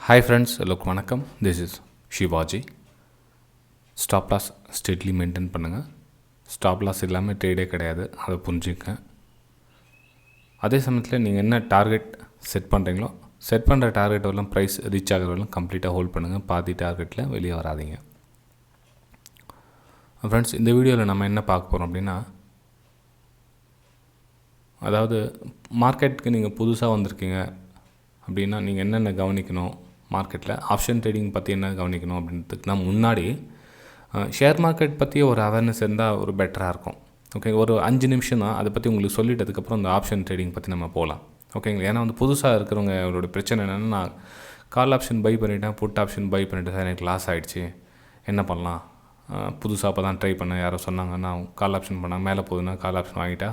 Hi friends, look வணக்கம். This is Shivaji. Stop loss steadily maintain பண்ணுங்க. Stop loss இல்லாமல் ட்ரேடே கிடையாது, அதை புரிஞ்சுக்க. அதே சமயத்தில் நீங்கள் என்ன டார்கெட் செட் பண்ணுறீங்களோ செட் பண்ணுற டார்கெட் வரலாம் ப்ரைஸ் ரீச் ஆகிறவரெல்லாம் கம்ப்ளீட்டாக ஹோல்ட் பண்ணுங்கள். பாதி டார்கெட்டில் வெளியே வராதிங்க. ஃப்ரெண்ட்ஸ், இந்த வீடியோவில் நம்ம என்ன பார்க்க போகிறோம் அப்படின்னா, அதாவது மார்க்கெட்டுக்கு நீங்கள் புதுசாக வந்திருக்கீங்க அப்படின்னா நீங்கள் என்னென்ன கவனிக்கணும், மார்க்கெட்டில் ஆப்ஷன் ட்ரேடிங் பற்றி என்ன கவனிக்கணும் அப்படின்றதுக்கு நான் முன்னாடி ஷேர் மார்க்கெட் பற்றி ஒரு அவேர்னஸ் இருந்தால் ஒரு பெட்டராக இருக்கும். ஓகே, ஒரு 5 நிமிஷம் தான் அதை பற்றி உங்களுக்கு சொல்லிட்டதுக்கப்புறம் இந்த ஆப்ஷன் ட்ரேடிங் பற்றி நம்ம போகலாம். ஓகேங்களா? ஏன்னா புதுசாக இருக்கிறவங்க அவரோட பிரச்சனை என்னென்னா, நான் கால் ஆப்ஷன் பை பண்ணிவிட்டேன், புட் ஆப்ஷன் பை பண்ணிவிட்டு சார் எனக்கு லாஸ் ஆகிடுச்சு, என்ன பண்ணலாம், புதுசாக அப்போ தான் ட்ரை பண்ணேன், யாரோ சொன்னாங்க, நான் கால் ஆப்ஷன் பண்ணால் மேலே போகுதுன்னா கால் ஆப்ஷன் வாங்கிட்டா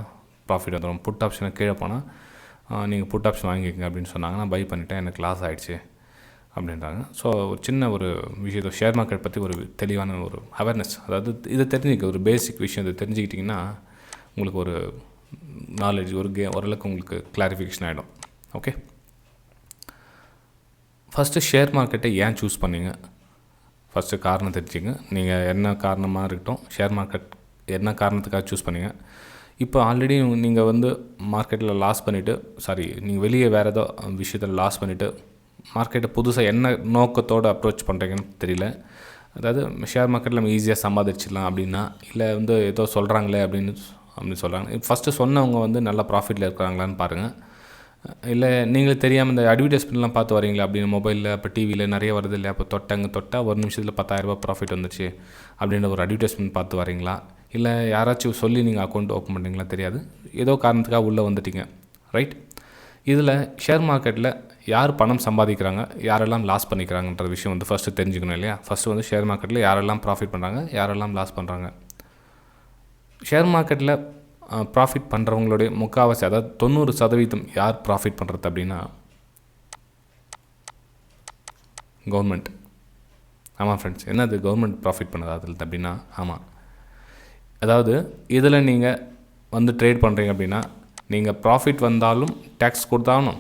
ப்ராஃபிட் வந்துடும், புட் ஆப்ஷனை கீழே போனால் நீங்கள் புட் ஆப்ஷன் வாங்கிக்கோங்க அப்படின்னு சொன்னாங்க. நான் பை பண்ணிவிட்டேன், எனக்கு லாஸ் ஆகிடுச்சு அப்படின்றாங்க. ஸோ ஒரு சின்ன ஒரு விஷயத்தை ஷேர் மார்க்கெட் பற்றி ஒரு தெளிவான ஒரு அவேர்னஸ், அதாவது இதை தெரிஞ்சுக்க ஒரு பேசிக் விஷயம் இதை தெரிஞ்சுக்கிட்டிங்கன்னா உங்களுக்கு ஒரு நாலேஜ் ஓரளவுக்கு உங்களுக்கு கிளாரிஃபிகேஷன் ஆகிடும். ஓகே, ஃபஸ்ட்டு ஷேர் மார்க்கெட்டை ஏன் சூஸ் பண்ணிங்க, ஃபஸ்ட்டு காரணம் தெரிஞ்சுங்க. நீங்கள் என்ன காரணமாக இருக்கட்டும், ஷேர் மார்க்கெட் என்ன காரணத்துக்காக சூஸ் பண்ணிங்க. இப்போ ஆல்ரெடி நீங்கள் மார்க்கெட்டில் லாஸ் பண்ணிவிட்டு, நீங்கள் வெளியே வேறு ஏதோ விஷயத்தில் லாஸ் பண்ணிவிட்டு மார்க்கெட்டை புதுசாக என்ன நோக்கத்தோடு அப்ரோச் பண்ணுறீங்கன்னு தெரியல. அதாவது ஷேர் மார்க்கெட்டில் நம்ம ஈஸியாக சம்பாதிச்சிடலாம் அப்படின்னா, இல்லை ஏதோ சொல்கிறாங்களே அப்படின்னு சொல்கிறாங்க. ஃபஸ்ட்டு சொன்னவங்க நல்ல ப்ராஃபிட்டில் இருக்கிறாங்களான்னு பாருங்கள். இல்லை நீங்களே தெரியாமல் இந்த அட்வர்டைஸ்மெண்ட்லாம் பார்த்து வரீங்களா அப்படின்னு மொபைலில், இப்போ டிவியில் நிறைய வருது இல்லையா, அப்போ தொட்டால் ஒரு நிமிஷத்தில் 10,000 ப்ராஃபிட் வந்துச்சு அப்படின்ற ஒரு அட்வர்டைஸ்மெண்ட் பார்த்து வரீங்களா, இல்லை யாராச்சும் சொல்லி நீங்கள் அக்கௌண்ட் ஓப்பன் பண்ணுறீங்களா தெரியாது, ஏதோ காரணத்துக்காக உள்ளே வந்துட்டீங்க, ரைட்? இதில் ஷேர் மார்க்கெட்டில் யார் பணம் சம்பாதிக்கிறாங்க, யாரெல்லாம் லாஸ் பண்ணிக்கிறாங்கன்ற விஷயம் ஃபஸ்ட்டு தெரிஞ்சுக்கணும் இல்லையா? ஃபஸ்ட்டு ஷேர் மார்க்கெட்டில் யாரெல்லாம் ப்ராஃபிட் பண்ணுறாங்க, யாரெல்லாம் லாஸ் பண்ணுறாங்க. ஷேர் மார்க்கெட்டில் ப்ராஃபிட் பண்ணுறவங்களுடைய முக்கால்வாசி, அதாவது 90% யார் ப்ராஃபிட் பண்ணுறது அப்படின்னா கவர்மெண்ட். ஆமாம் ஃப்ரெண்ட்ஸ், என்னது கவர்மெண்ட் ப்ராஃபிட் பண்ணுறது அதில் அப்படின்னா? ஆமாம், அதாவது இதில் நீங்கள் ட்ரேட் பண்ணுறீங்க அப்படின்னா நீங்கள் ப்ராஃபிட் வந்தாலும் டேக்ஸ் கொடுத்தாகணும்,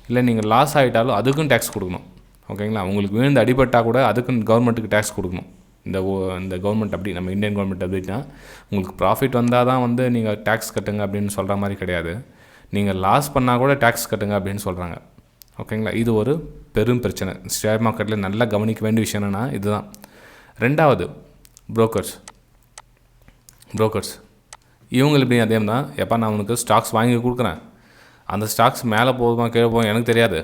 இல்லை நீங்கள் லாஸ் ஆகிட்டாலும் அதுக்கும் டேக்ஸ் கொடுக்கணும். ஓகேங்களா? உங்களுக்கு விழுந்து அடிபட்டால் கூட அதுக்கும் கவர்மெண்ட்டுக்கு டேக்ஸ் கொடுக்கணும். இந்த கவர்மெண்ட் அப்படி, நம்ம இந்தியன் கவர்மெண்ட் அப்படின்னா உங்களுக்கு ப்ராஃபிட் வந்தால் தான் நீங்கள் டேக்ஸ் கட்டுங்க அப்படின்னு சொல்கிற மாதிரி கிடையாது. நீங்கள் லாஸ் பண்ணால் கூட டேக்ஸ் கட்டுங்க அப்படின்னு சொல்கிறாங்க. ஓகேங்களா? இது ஒரு பெரும் பிரச்சனை. ஷேர் மார்க்கெட்டில் நல்லா கவனிக்க வேண்டிய விஷயம் என்னென்னா இதுதான். ரெண்டாவது, புரோக்கர்ஸ். இவங்க எப்படி அதே தான், எப்போ நான் உனக்கு ஸ்டாக்ஸ் வாங்கி கொடுக்குறேன், அந்த ஸ்டாக்ஸ் மேலே போகுமா கீழே போகும் எனக்கு தெரியாது,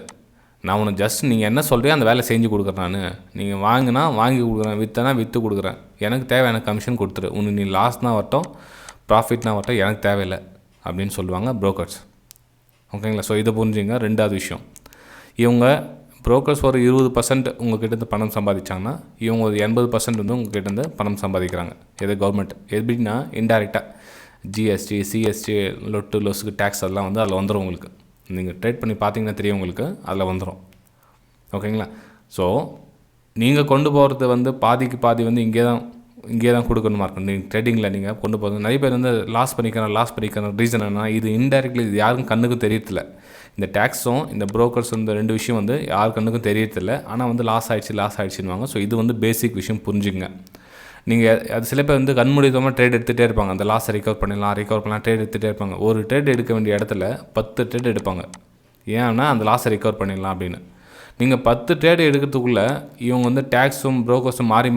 நான் உனக்கு ஜஸ்ட் நீங்கள் என்ன சொல்கிறேன் அந்த வேலை செஞ்சு கொடுக்குறேன், நான் நீங்கள் வாங்கினா வாங்கி கொடுக்குறேன், விற்றனா விற்று கொடுக்குறேன், எனக்கு தேவை, எனக்கு கமிஷன் கொடுத்துரு, உனக்கு நீ லாஸ்னால் வரட்டும் ப்ராஃபிட்னா வரட்டும் எனக்கு தேவையில்லை அப்படின்னு சொல்லுவாங்க புரோக்கர்ஸ். ஓகேங்களா? ஸோ இதை புரிஞ்சுங்க. ரெண்டாவது விஷயம், இவங்க புரோக்கர்ஸ் ஒரு 20% உங்கள்கிட்ட பணம் சம்பாதிச்சாங்கன்னா இவங்க ஒரு 80% உங்கள்கிட்ட பணம் சம்பாதிக்கிறாங்க. எது? கவர்மெண்ட். எப்படின்னா இன்டைரக்டாக ஜிஎஸ்டி, சிஎஸ்டி, லொஸுக்கு டேக்ஸ் அதெல்லாம் அதில் வந்துடும். உங்களுக்கு நீங்கள் ட்ரேட் பண்ணி பார்த்தீங்கன்னா தெரியும், உங்களுக்கு அதில் வந்துடும். ஓகேங்களா? ஸோ நீங்கள் கொண்டு போகிறது பாதிக்கு பாதி இங்கே தான் கொடுக்கணுமா இருக்கும். நீங்கள் ட்ரேடிங்கில் நீங்கள் கொண்டு போகிறது நிறைய பேர் லாஸ் பண்ணிக்கிற ரீசன் என்ன, இது இன்டைரக்ட்லி இது யாருக்கும் கண்ணுக்கும் தெரியறதில்ல. இந்த டேக்ஸும் இந்த புரோக்கர்ஸ் இந்த 2 விஷயம் யார் கண்ணுக்கும் தெரியறதில்ல. ஆனால் லாஸ் ஆகிடுச்சுன்னுவாங்க. ஸோ இது பேசிக் விஷயம் புரிஞ்சுங்க. நீங்கள் அது சில பேர் கண்மூடித்தமாக ட்ரேட் எடுத்துகிட்டே இருப்பாங்க. அந்த லாஸை ரிகவர் பண்ணலாம் ட்ரேட் எடுத்துகிட்டே இருப்பாங்க. ஒரு ட்ரேட் எடுக்க வேண்டிய இடத்துல 10 ட்ரேட் எடுப்பாங்க. ஏன்னா அந்த லாஸை ரிகவர் பண்ணிடலாம் அப்படின்னு. நீங்கள் 10 ட்ரேட் எடுக்கிறதுக்குள்ளே இவங்க டேக்ஸும் புரோக்கர்ஸும் மாறி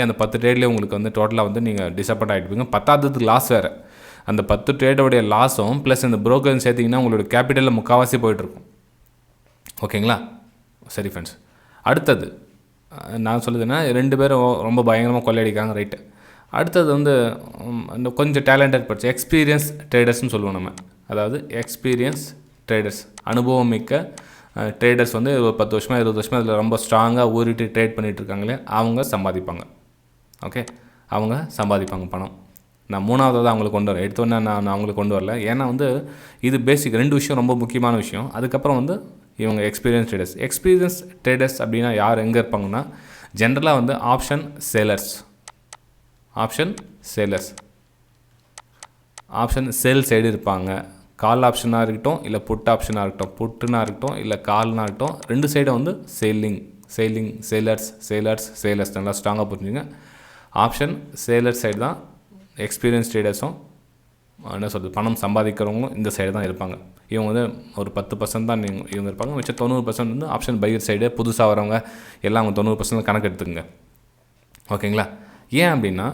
அந்த 10 ட்ரேட்லேயே உங்களுக்கு டோட்டலாக நீங்கள் டிசப்பாயிண்ட் ஆகிட்டுப்பீங்க. 10வது லாஸ் வேறு. அந்த 10 ட்ரேடோடைய லாஸும் ப்ளஸ் இந்த புரோக்கர்ஸ் சேர்த்திங்கன்னா உங்களோட கேபிட்டலில் முக்கால்வாசி போய்ட்டுருக்கும். ஓகேங்களா? சரி ஃப்ரெண்ட்ஸ், அடுத்தது நான் சொல்லுதுன்னா 2 பேரும் ரொம்ப பயங்கரமாக கொள்ளையடிக்காங்க, ரைட்டு. அடுத்தது கொஞ்சம் டேலண்டட் பர்சன், எக்ஸ்பீரியன்ஸ் ட்ரேடர்ஸ்னு சொல்லுவோம் நம்ம. அதாவது எக்ஸ்பீரியன்ஸ் ட்ரேடர்ஸ், அனுபவம் மிக்க ட்ரேடர்ஸ் ஒரு 10 வருஷமாக 20 வருஷமாக அதில் ரொம்ப ஸ்ட்ராங்காக ஊறிட்டு ட்ரேட் பண்ணிகிட்ருக்காங்களே அவங்க சம்பாதிப்பாங்க. ஓகே, அவங்க சம்பாதிப்பாங்க பணம். நான் 3வது அவங்களுக்கு கொண்டு வரேன். எடுத்தோன்னே நான் அவங்களுக்கு கொண்டு வரல. ஏன்னா இது பேசிக் 2 விஷயம் ரொம்ப முக்கியமான விஷயம். அதுக்கப்புறம் இவங்க எக்ஸ்பீரியன்ஸ் ட்ரேடர்ஸ் அப்படின்னா யார் எங்கே இருப்பாங்கன்னா, ஜென்ரலாக ஆப்ஷன் சேல் சைடு இருப்பாங்க. கால் ஆப்ஷனாக இருக்கட்டும், இல்லை புட் ஆப்ஷனாக இருக்கட்டும், புட்டுனா இருக்கட்டும், இல்லை கால்னா இருக்கட்டும், 2 சைடும் சேல்லிங் சேலர்ஸ் நல்லா ஸ்ட்ராங்காக புரிஞ்சுங்க. ஆப்ஷன் சேலர் சைடு தான் எக்ஸ்பீரியன்ஸ் ட்ரேடர்ஸும் என்ன சொல்கிறது பணம் சம்பாதிக்கிறவங்களும் இந்த சைடு தான் இருப்பாங்க. இவங்க வந்து ஒரு 10% தான் இவங்க இருப்பாங்க. மிச்சம் 90% வந்து ஆப்ஷன் பையர் சைடு புதுசாக வரவங்க எல்லாம் அவங்க 90% கணக்கு எடுத்துக்கங்க. ஓகேங்களா? ஏன் அப்படின்னா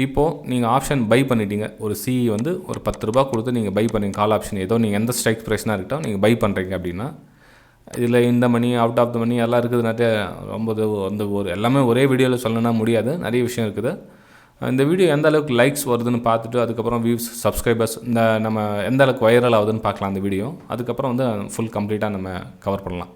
இப்போது நீங்கள் ஆப்ஷன் பை பண்ணிட்டீங்க. ஒரு சிஇ வந்து ஒரு 10 ரூபா கொடுத்து நீங்கள் பை பண்ணுங்க. கால் ஆப்ஷன் ஏதோ நீங்கள் எந்த ஸ்ட்ரைக் ப்ரைஸ்னால் இருக்கட்டும் நீங்கள் பை பண்ணுறீங்க அப்படின்னா இதில் இந்த மணி அவுட் ஆஃப் த மணி எல்லாம் இருக்குது. நிறைய ரொம்ப அந்த ஒரு எல்லாமே ஒரே வீடியோவில் சொல்லணும்னா முடியாது, நிறைய விஷயம் இருக்குது. இந்த வீடியோ எந்த அளவுக்கு லைக்ஸ் வருதுன்னு பார்த்துட்டு அதுக்கப்புறம் வியூஸ் சப்ஸ்கிரைபர்ஸ் இந்த நம்ம எந்த அளவுக்கு வைரல் ஆகுதுன்னு பார்க்கலாம் அந்த வீடியோ. அதுக்கப்புறம் வந்து ஃபுல் கம்ப்ளீட்டாக நம்ம கவர் பண்ணலாம்.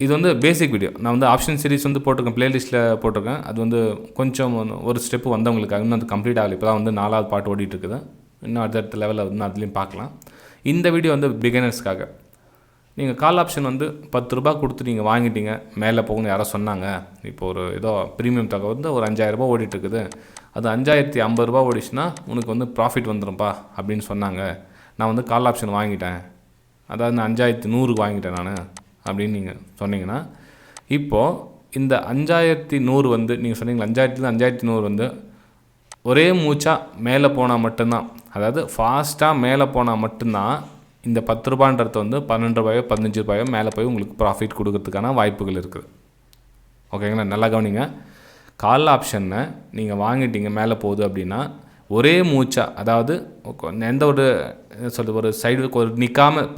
இது வந்து பேசிக் வீடியோ. நான் வந்து ஆப்ஷன் சீரிஸ் வந்து போட்டிருக்கேன், ப்ளேலிஸ்ட்டில் போட்டிருக்கேன். அது வந்து கொஞ்சம் ஒரு ஸ்டெப்பு வந்தவங்களுக்காக இன்னும் அது கம்ப்ளீட் ஆகலை. இப்போ தான் வந்து 4வது பார்ட் ஓடிட்டுருக்குது. இன்னும் அடுத்த லெவலில் வந்து அதுலேயும் பார்க்கலாம். இந்த வீடியோ வந்து பிகினர்ஸ்க்காக. நீங்கள் கால் ஆப்ஷன் வந்து 10 ரூபா கொடுத்து நீங்கள் வாங்கிட்டீங்க, மேலே போகணும்னு யாரோ சொன்னாங்க. இப்போ ஒரு ஏதோ ப்ரீமியம் தொகை வந்து ஒரு 5000 ரூபா ஓடிட்டுருக்குது. அது 5050 ரூபா ஓடிச்சுன்னா உனக்கு வந்து ப்ராஃபிட் வந்துடும்ப்பா அப்படின்னு சொன்னாங்க. நான் வந்து கால் ஆப்ஷன் வாங்கிட்டேன், அதாவது நான் 5100க்கு வாங்கிட்டேன் நான் அப்படின்னு நீங்கள் சொன்னீங்கன்னா, இப்போது இந்த 5100 வந்து நீங்கள் சொன்னீங்களா 5000 வந்து ஒரே மூச்சாக மேலே போனால் மட்டும்தான், அதாவது ஃபாஸ்ட்டாக மேலே போனால் மட்டும்தான் இந்த 10 ரூபான்றது வந்து 12 ரூபாயோ 15 ரூபாயோ மேலே போய் உங்களுக்கு ப்ராஃபிட் கொடுக்கறதுக்கான வாய்ப்புகள் இருக்குது. ஓகேங்களா? நல்லா கவனிங்க. கால் ஆப்ஷனை நீங்கள் வாங்கிட்டீங்க மேலே போகுது அப்படின்னா ஒரே மூச்சா, அதாவது எந்த ஒரு ஒரு சைடு ஒரு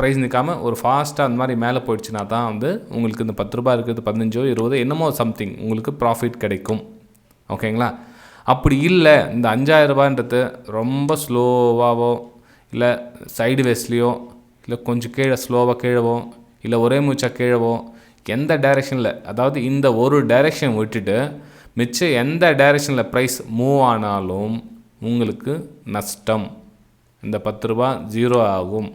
ப்ரைஸ் நிற்காமல் ஒரு ஃபாஸ்ட்டாக அந்த மாதிரி மேலே போயிடுச்சுன்னா தான் வந்து உங்களுக்கு இந்த 10 ரூபா இருக்குது 15 20 என்னமோ சம்திங் உங்களுக்கு ப்ராஃபிட் கிடைக்கும். ஓகேங்களா? அப்படி இல்லை, இந்த 5000 ரூபான்றது ரொம்ப ஸ்லோவாகவோ இல்லை சைடு வேஸ்லேயோ இல்லை கொஞ்சம் கீழே ஸ்லோவாக கீழவோ இல்லை ஒரே மூச்சாக கீழவோ எந்த டைரெக்ஷனில், அதாவது இந்த ஒரு டைரெக்ஷன் விட்டுட்டு மிச்சம் எந்த டைரெக்ஷனில் ப்ரைஸ் மூவ் ஆனாலும் உங்களுக்கு நஷ்டம். இந்த 10 ரூபா ஜீரோ ஆகும்.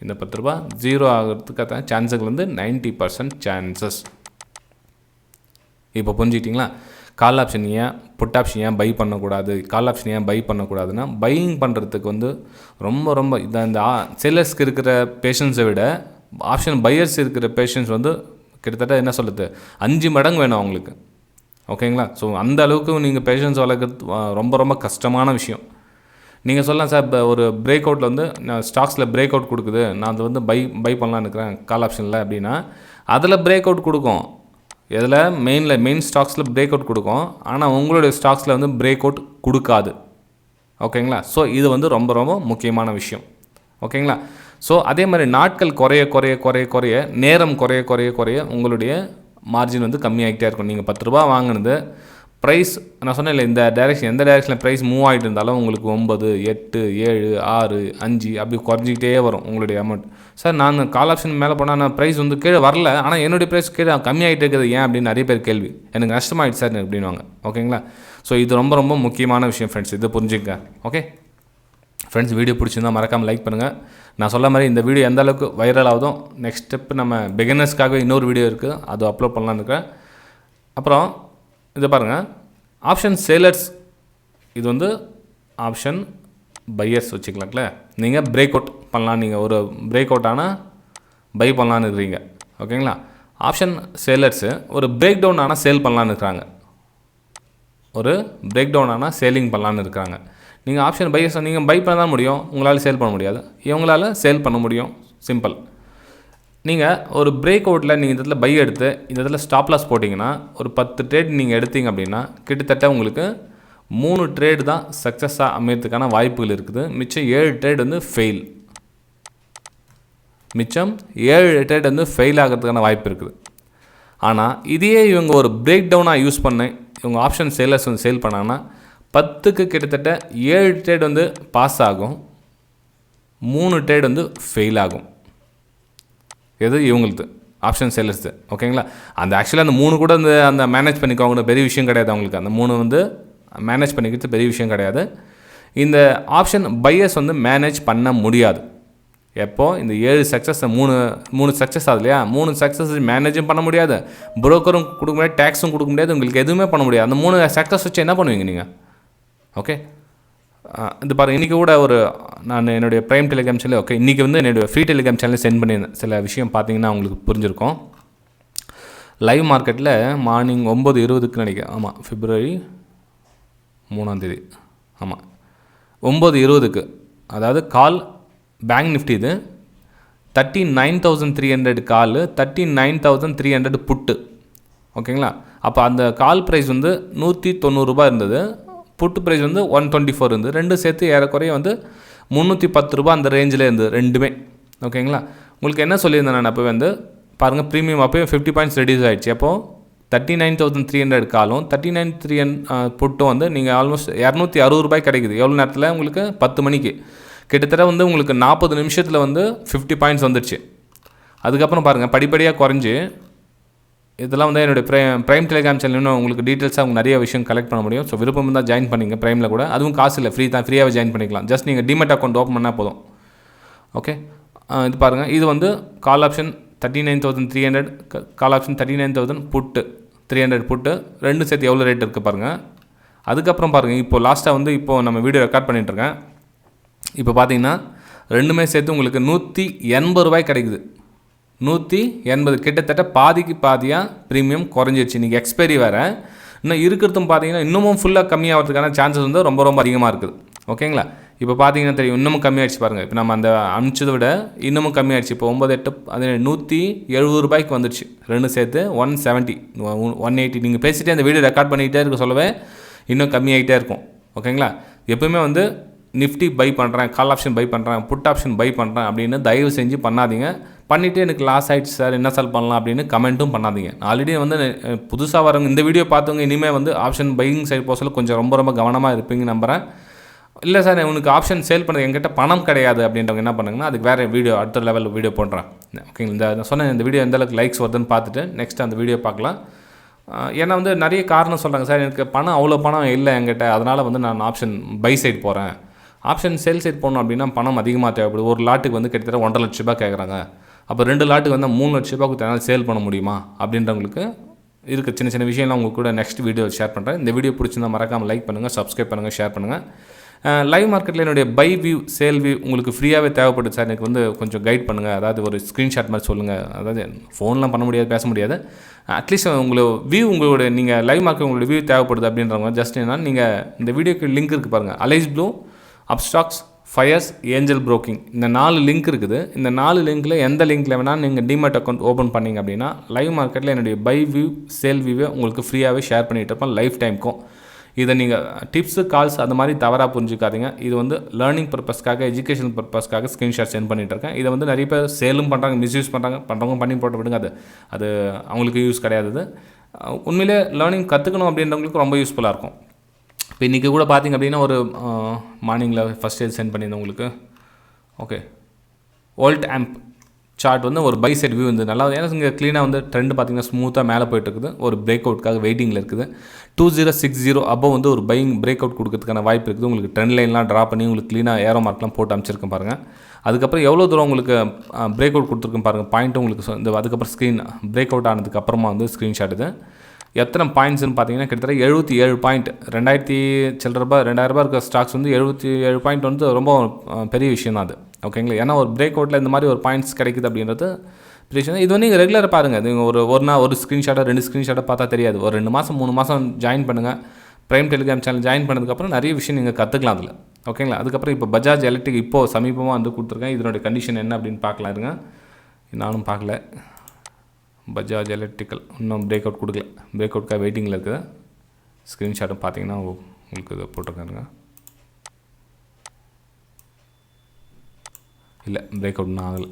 இந்த 10 ரூபா ஜீரோ ஆகிறதுக்கான சான்ஸுகள் வந்து 90% சான்சஸ். இப்போ புரிஞ்சுக்கிட்டிங்களா? கால் ஆப்ஷன் ஏன் புட் ஆப்ஷன் ஏன் பை பண்ணக்கூடாது, கால் ஆப்ஷன் ஏன் பை பண்ணக்கூடாதுன்னா, பையிங் பண்ணுறதுக்கு வந்து ரொம்ப இந்த செல்லர்ஸ்க்கு இருக்கிற பேஷன்ஸை விட ஆப்ஷன் பையர்ஸ் இருக்கிற பேஷன்ஸ் வந்து கிட்டத்தட்ட என்ன சொல்லுது 5 மடங்கு வேணும் அவங்களுக்கு. ஓகேங்களா? ஸோ அந்த அளவுக்கு நீங்கள் பேஷன்ஸ் வளர்க்குறது ரொம்ப கஷ்டமான விஷயம். நீங்கள் சொல்லலாம் சார், இப்போ ஒரு பிரேக் அவுட்டில் வந்து நான் ஸ்டாக்ஸில் பிரேக் அவுட் கொடுக்குது, நான் அது வந்து பை பண்ணலான்னு இருக்கிறேன் கால் ஆப்ஷனில் அப்படின்னா, அதில் பிரேக் அவுட் கொடுக்கும். இதில் மெயின் ஸ்டாக்ஸில் பிரேக் அவுட் கொடுக்கும், ஆனால் உங்களுடைய ஸ்டாக்ஸில் வந்து பிரேக் அவுட் கொடுக்காது. ஓகேங்களா? ஸோ இது வந்து ரொம்ப முக்கியமான விஷயம். ஓகேங்களா? ஸோ அதே மாதிரி நாட்கள் குறைய நேரம் குறைய உங்களுடைய மார்ஜின் வந்து கம்மியாகிட்டே இருக்கும். நீங்கள் 10 ரூபா வாங்கினது ப்ரைஸ் நான் சொன்னேன் இல்லை, இந்த டைரெக்ஷன் எந்த டைரெக்ஷனில் ப்ரைஸ் மூவ் ஆகிட்டு இருந்தாலும் உங்களுக்கு 9 8 7 6 5 அப்படி குறைஞ்சிக்கிட்டே வரும் உங்களுடைய அமௌண்ட். சார் நான் கால் ஆப்ஷன் மேலே போனால் நான் ப்ரைஸ் வந்து கீழே வரல, ஆனால் என்னுடைய ப்ரைஸ் கீழே கம்மியாகிட்டே இருக்குது ஏன் அப்படின்னு நிறைய பேர் கேள்வி. எனக்கு நஷ்டமாயிடுச்சு சார் அப்படின்வாங்க. ஓகேங்களா? ஸோ இது ரொம்ப முக்கியமான விஷயம் ஃப்ரெண்ட்ஸ், இதை புரிஞ்சுக்க. ஓகே ஃப்ரெண்ட்ஸ், வீடியோ பிடிச்சிருந்தால் மறக்காமல் லைக் பண்ணுங்கள். நான் சொல்ல மாதிரி இந்த வீடியோ எந்த அளவுக்கு வைரல் ஆகுதோ நெக்ஸ்ட் ஸ்டெப் நம்ம பிகினர்ஸ்க்காகவே இன்னொரு வீடியோ இருக்குது, அது அப்லோட் பண்ணலான்னு இருக்கேன். அப்புறம் இதை பாருங்கள், ஆப்ஷன் சேலர்ஸ் இது வந்து ஆப்ஷன் பையர்ஸ் வச்சுக்கலாம்ல. நீங்கள் பிரேக் அவுட் பண்ணலாம், நீங்கள் ஒரு பிரேக் அவுட் ஆனால் பை பண்ணலான்னு இருக்கிறீங்க. ஓகேங்களா? ஆப்ஷன் சேலர்ஸு ஒரு பிரேக் டவுன் ஆனால் சேல் பண்ணலான்னு இருக்கிறாங்க, ஒரு பிரேக் டவுன் ஆனால் சேலிங் பண்ணலான்னு இருக்கிறாங்க. நீங்கள் ஆப்ஷன் பையர்ஸ் நீங்கள் பை பண்ண தான் முடியும், உங்களால் சேல் பண்ண முடியாது. இவங்களால் சேல் பண்ண முடியும், சிம்பிள். நீங்கள் ஒரு பிரேக் அவுட்டில் நீங்கள் இந்த இடத்துல பை எடுத்து இந்த இடத்துல ஸ்டாப் லாஸ் போட்டிங்கன்னா ஒரு 10 ட்ரேட் நீங்கள் எடுத்தீங்க அப்படின்னா கிட்டத்தட்ட உங்களுக்கு 3 ட்ரேடு தான் சக்ஸஸாக அமையறதுக்கான வாய்ப்புகள் இருக்குது. மிச்சம் 7 ட்ரேட் வந்து ஃபெயில். மிச்சம் 7 ட்ரேட் வந்து ஃபெயில் ஆகிறதுக்கான வாய்ப்பு இருக்குது. ஆனால் இதையே இவங்க ஒரு பிரேக் டவுனாக யூஸ் பண்ணி இவங்க ஆப்ஷன் சேலர்ஸ் வந்து சேல் பண்ணாங்கன்னா 10க்கு கிட்டத்தட்ட 7 ட்ரேட் வந்து பாஸ் ஆகும், 3 ட்ரேட் வந்து ஃபெயில் ஆகும். எது இவங்களுக்கு ஆப்ஷன் சேலர்ஸு. ஓகேங்களா? அந்த ஆக்சுவலாக அந்த 3 கூட அந்த மேனேஜ் பண்ணிக்கோங்க, பெரிய விஷயம் கிடையாது அவங்களுக்கு. அந்த 3 வந்து மேனேஜ் பண்ணிக்கிறது பெரிய விஷயம் கிடையாது. இந்த ஆப்ஷன் பையர்ஸ் வந்து மேனேஜ் பண்ண முடியாது. எப்போது இந்த 7 சக்ஸஸ் 3 சக்ஸஸ் ஆகுது இல்லையா, 3 சக்ஸஸ் மேனேஜும் பண்ண முடியாது, புரோக்கரும் கொடுக்க முடியாது, டேக்ஸும் கொடுக்க முடியாது, உங்களுக்கு எதுவுமே பண்ண முடியாது. அந்த 3 சக்ஸஸ் வச்சு என்ன பண்ணுவீங்க நீங்கள்? ஓகே, இது பாருங்கள், இன்றைக்கி கூட நான் என்னுடைய ப்ரைம் டெலிகிராம் சேனல், ஓகே இன்றைக்கி வந்து என்னுடைய ஃப்ரீ டெலிகிராம் சேனல் சென்ட் பண்ணியிருந்தேன். சில விஷயம் பார்த்தீங்கன்னா உங்களுக்கு புரிஞ்சிருக்கும். லைவ் மார்க்கெட்டில் மார்னிங் 9:20க்கு நினைக்கிறேன். ஆமாம், February 3 ஆமாம் 9:20க்கு, அதாவது கால் பேங்க் நிஃப்டி இது 39,300 கால், 39,300 புட்டு. ஓகேங்களா? அப்போ அந்த கால் ப்ரைஸ் வந்து 190 ரூபாய் இருந்தது, புட்டு ப்ரைஸ் வந்து 124 இருந்தது. ரெண்டு சேர்த்து ஏறக்குறைய வந்து 310 ரூபா அந்த ரேஞ்சில் இருந்தது ரெண்டுமே. ஓகேங்களா? உங்களுக்கு என்ன சொல்லியிருந்தேன் நான் அப்போ வந்து பாருங்கள், ப்ரீமியம் அப்போயே 50 பாயிண்ட்ஸ் ரெடியூஸ் ஆகிடுச்சு. அப்போது 39,300 காலும் 39,300 புட்டும் வந்து நீங்கள் ஆல்மோஸ்ட் 260 ரூபாய் கிடைக்குது. எவ்வளோ நேரத்தில்? உங்களுக்கு 10 மணிக்கு. கிட்டத்தட்ட வந்து உங்களுக்கு 40 நிமிஷத்தில் வந்து 50 பாயிண்ட்ஸ் வந்துடுச்சு. அதுக்கப்புறம் பாருங்கள் படிப்படியாக குறைஞ்சி, இதெல்லாம் வந்து என்னுடைய ப்ரைம் டெலிகிராம் சேனல் இன்னும் உங்களுக்கு டீட்டெயில்ஸாக அவங்க நிறைய விஷயம் கலெக்ட் பண்ண முடியும். ஸோ விருப்பம் தான் ஜாயின் பண்ணிங்க ப்ரைமில் கூட. அதுவும் காசு இல்லை, ஃப்ரீயாகவே ஜாயின் பண்ணிக்கலாம். ஜஸ்ட் நீங்கள் டிமெட் அக்கௌண்ட் ஓப்பன் பண்ணால் போதும். ஓகே, இது பாருங்கள், இது வந்து கால் ஆப்ஷன் 39,300, கால் ஆப்ஷன் 39,000, புட்டு 300 புட்டு, ரெண்டு சேர்த்து எவ்வளோ ரேட் இருக்குது பாருங்கள். அதுக்கப்புறம் பாருங்கள், இப்போது லாஸ்ட்டாக வந்து இப்போது நம்ம வீடியோ ரெக்கார்ட் பண்ணிகிட்ருக்கேன். இப்போ பார்த்தீங்கன்னா ரெண்டுமே சேர்த்து உங்களுக்கு 180 ரூபாய் கிடைக்குது. 180, கிட்டத்தட்ட பாதிக்கு பாதியாக ப்ரீமியம் குறைஞ்சிருச்சு. இன்றைக்கி எக்ஸ்பைரி வேறு. இன்னும் இருக்கிறதும் பார்த்தீங்கன்னா இன்னமும் ஃபுல்லாக கம்மியாகிறதுக்கான சான்சஸ் வந்து ரொம்ப ரொம்ப அதிகமாக இருக்குது. ஓகேங்களா? இப்போ பார்த்தீங்கன்னா தெரியும், இன்னமும் கம்மியாகிடுச்சு பாருங்கள். இப்போ நம்ம அந்த அனுப்பிச்சதை விட இன்னமும் கம்மியாகிடுச்சு. இப்போ 9, 8 அது 170 ரூபாய்க்கு வந்துடுச்சு. ரெண்டு சேர்த்து 170, 180. நீங்கள் பேசிகிட்டே அந்த வீடியோ ரெக்கார்ட் பண்ணிக்கிட்டே இருக்க சொல்லவே இன்னும் கம்மியாகிட்டே இருக்கும். ஓகேங்களா? எப்போயுமே வந்து நிஃப்டி பை பண்ணுறேன், கால் ஆப்ஷன் பை பண்ணுறேன், புட் ஆப்ஷன் பை பண்ணுறேன் அப்படின்னு தயவு செஞ்சு பண்ணாதீங்க. பண்ணிவிட்டு எனக்கு லாஸ் ஆகிடுச்சு சார், என்ன சார் பண்ணலாம் அப்படின்னு கமெண்ட்டும் பண்ணாதீங்க. ஆல்ரெடி வந்து புதுசாக வரவங்க, இந்த வீடியோ பார்த்தவங்க இனிமேல் வந்து ஆப்ஷன் பையிங் சைட் போக சொல்ல கொஞ்சம் ரொம்ப கவனமாக இருப்பீங்க நம்புகிறேன். இல்லை சார் உனக்கு ஆப்ஷன் சேல் பண்ணுறது என்கிட்ட பணம் கிடையாது அப்படின்றவங்க என்ன பண்ணுங்கன்னா, அதுக்கு வேறு வீடியோ அடுத்த லெவலில் வீடியோ போடுறேன். ஓகேங்களா? இந்த சொன்ன இந்த வீடியோ எந்தளவுக்கு லைக்ஸ் வருதுன்னு பார்த்துட்டு நெக்ஸ்ட் அந்த வீடியோ பார்க்கலாம். ஏன்னா வந்து நிறைய காரணம் சொல்கிறாங்க, சார் எனக்கு பணம் அவ்வளோ பணம் இல்லை என்கிட்ட, அதனால் வந்து நான் ஆப்ஷன் பை சைட் போகிறேன். ஆப்ஷன் சேல் சைட் போகணும் அப்படின்னா பணம் அதிகமாக தேவைப்படுது. ஒரு லாட்டுக்கு வந்து கிட்டத்தட்ட 1.5 லட்ச ரூபாய் கேட்குறாங்க. அப்போ 2 லாட்டுக்கு வந்து 3 லட்ச ரூபாய்க்கு தனால் சேல் பண்ண முடியுமா அப்படின்றவங்களுக்கு இருக்க சின்ன விஷயம்லாம் உங்களுக்கு கூட நெக்ஸ்ட் வீடியோ ஷேர் பண்ணுறேன். இந்த வீடியோ பிடிச்சிருந்தால் மறக்காமல் லைக் பண்ணுங்கள், சப்ஸ்கிரைப் பண்ணுங்கள், ஷேர் பண்ணுங்கள். லைவ் மார்க்கெட்டில் என்னுடைய பை வியூ சேல் வியூ உங்களுக்கு ஃப்ரீயாகவே தேவைப்படுது சார், எனக்கு வந்து கொஞ்சம் கைட் பண்ணுங்கள். அதாவது ஒரு ஸ்க்ரீன்ஷாட் மாதிரி சொல்லுங்கள். அதாவது ஃபோன்லாம் பண்ண முடியாது, பேச முடியாது. அட்லீஸ்ட் உங்களோட நீங்கள் லைவ் மார்க்கெட் உங்களோட வியூ தேவைப்படுது அப்படின்றவங்க ஜஸ்ட் என்ன, நீங்கள் இந்த வீடியோக்கு லிங்க் இருக்குது பாருங்கள். Alice Blue, Upstox, Fyers, Angel Broking, இந்த 4 லிங்க் இருக்குது. இந்த 4 லிங்க்கில் எந்த லிங்க்கில் வேணால் நீங்கள் டிமெட் அக்கௌண்ட் ஓப்பன் பண்ணிங்க அப்படின்னா லைவ் மார்க்கெட்டில் என்னுடைய பை வியூ சேல் வியூவை உங்களுக்கு ஃப்ரீயாகவே ஷேர் பண்ணிகிட்டு இருப்பேன் லைஃப் டைமுக்கும். இதை நீங்கள் டிப்ஸு கால்ஸ் அந்த மாதிரி தவறாக புரிஞ்சுக்காதீங்க. இது வந்து லேர்னிங் பர்பஸ்க்காக, எஜுகேஷன் பர்பஸ்க்காக ஸ்க்ரீன்ஷாட் சென்ட் பண்ணிகிட்டு இருக்கேன். இதை வந்து நிறைய பேர் சேலும் பண்ணுறாங்க, மிஸ்யூஸ் பண்ணுறவங்க பண்ணி போட்டு விடுங்க. அது அவங்களுக்கு யூஸ் கிடையாது. உண்மையிலே லேர்னிங் கற்றுக்கணும் அப்படின்றவங்களுக்கு ரொம்ப யூஸ்ஃபுல்லாக இருக்கும். இப்போ இன்றைக்கி கூட பார்த்திங்க அப்படின்னா ஒரு மார்னிங்கில் ஃபஸ்ட் ஏஜ் சென்ட் பண்ணியிருந்தேன் உங்களுக்கு. ஓகே, வோல்ட் ஆம்ப் சார்ட் வந்து ஒரு பை சைட் வியூ வந்து நல்லா, ஏன்னா இங்கே க்ளீனாக வந்து ட்ரெண்ட் பார்த்திங்கன்னா ஸ்மூத்தாக மேலே போய்ட்டுருக்குது. ஒரு பிரேக் அவுட்காக வெயிட்டிங்கில் இருக்குது. 2060 அபோவ் வந்து ஒரு பையிங் பிரேக் அவுட் கொடுக்கறதுக்கான வாய்ப்பு இருக்குது. உங்களுக்கு ட்ரெண்ட் லைன்லாம் ட்ரா பண்ணி உங்களுக்கு க்ளீனாக ஏரோ மார்க்லாம் போட்டு அமைச்சிருக்கேன் பாருங்கள். அதுக்கப்புறம் எவ்வளோ தூரம் உங்களுக்கு பிரேக் அவுட் கொடுத்துருக்கேன் பாருங்கள். பாயிண்ட்டு உங்களுக்கு இந்த அதுக்கப்புறம் ஸ்க்ரீன் பிரேக் அவுட் ஆனதுக்கப்புறமா வந்து ஸ்க்ரீன்ஷாட் இது எத்தனை பாயிண்ட்ஸ்னு பார்த்தீங்கன்னா கிட்டத்தட்ட 77 பாயிண்ட். 2000 ரூபாய் இருக்கிற ஸ்டாக்ஸ் வந்து 77 பாயிண்ட் வந்து ரொம்ப பெரிய விஷயம் தான் அது. ஓகேங்களா? ஏன்னா ஒரு பிரேக் அவுட்டில் இந்த மாதிரி ஒரு பாயிண்ட்ஸ் கிடைக்குது அப்படின்றது பெரிய விஷயம். இது வந்து நீங்கள் ரெகுலராக பாருங்கள். நீங்கள் ஒரு ஸ்க்ரீன்ஷாட்டை 2 ஸ்க்ரீன்ஷாட்டை பார்த்தா தெரியாது. ஒரு 2 மாதம் 3 மாதம் ஜாயின் பண்ணுங்கள். ப்ரைம் டெலிகிராம் சேனல் ஜாயின் பண்ணதுக்கப்புறம் நிறைய விஷயம் நீங்கள் கற்றுக்கலாம் அதில். ஓகேங்களா? அதுக்கப்புறம் இப்போ பஜாஜ் எலக்ட்ரிக் இப்போது சமீபமாக வந்து கொடுத்துருக்கேன். இதனுடைய கண்டிஷன் என்ன அப்படின்னு பார்க்கலாம் இருங்க. நானும் பார்க்கல. பஜாஜ் எலக்ட்ரிக்கல் இன்னும் பிரேக் அவுட் கொடுக்கல. பிரேக் அவுட்காக வெயிட்டிங்கில் இருக்குது. ஸ்க்ரீன்ஷாட்டும் பார்த்தீங்கன்னா உங்களுக்கு இதை போட்டிருக்காருங்க. இல்லை, பிரேக் அவுட் ஆகலை.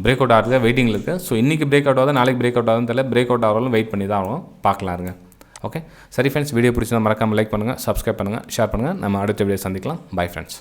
பிரேக் அவுட் ஆகிறதுக்காக வெயிட்டிங்கில் இருக்குது. ஸோ இன்றைக்கி பிரேக் அவுட் ஆகுது, நாளைக்கு பிரேக் அவுட் ஆகுதுன்னு தெரியல. பிரேக் அவுட் ஆகிறவங்களும் வெயிட் பண்ணி தான் ஆகணும். பார்க்கலாம் இருங்க. ஓகே, சரி ஃப்ரெண்ட்ஸ், வீடியோ பிடிச்சிருந்தா மறக்காமல் லைக் பண்ணுங்கள், சப்ஸ்கிரைப் பண்ணுங்கள், ஷேர் பண்ணுங்கள். நம்ம அடுத்த வீடியோ சந்திக்கலாம். Bye friends.